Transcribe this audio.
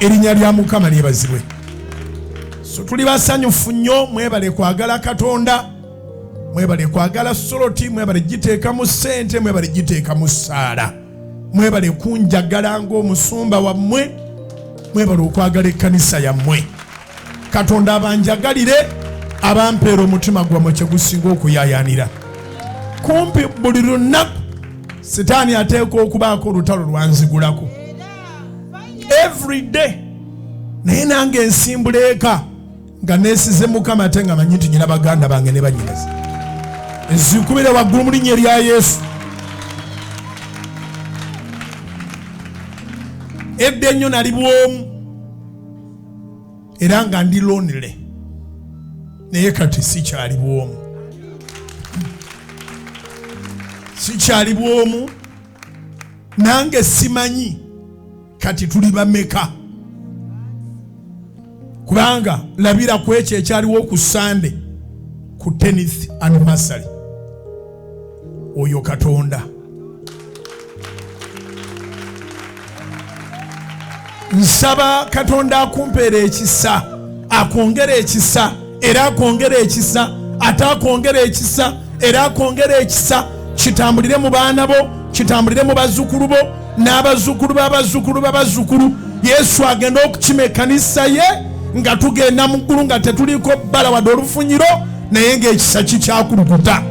Erinnya lya Mukama lyebazibwe. So tuli basanyufu nnyo, mwebale kwagala Katonda, mwebale kwagala soloti, mwebale giteeka mu ssente, mwebale giteeka mu ssaala, mwebale kunjagala ng'omusumba wammwe, mwebale okwagala ekkanisa yammwe. Katonda abanjagalire, abampeera omutima gwammwe kye gusinga okuyaayaanira. Kumpi buli lunaku sitani ateeka okubaako olutalo lwanzigulako. Every day. Naye nange nsimbula eka nga nesize Mukama ate nga manyi nti nyina baganda bange ne banyinaze. Nzikubire waggulu mu linnya lya Yesu. Edda ennyo nali bwomu era nga ndi lonely, naye kati sikyali bwomu. Sikyali bwomu, nange simanyi kati tuli bameka, kubanga labira ku ekyo ekyaliwo ku Sunday ku 10th anniversary. Oyo Katonda. Nsaba Katonda akumpeera ekisa, akwongera ekisa, era akwongera ekisa, ate akwongera ekisa, era akwongera ekisa. Kitambulire mu baana bo, kitambulire mu bazzukulu bo, n'abazzukulu b'abazzukulu b'abazzukulu. Yesu agenda okukima ekkanisa ye nga tugenda mu ggulu nga tetuliko bbala wadde olufunyiro, naye ng'ekisa kikyakulukuta.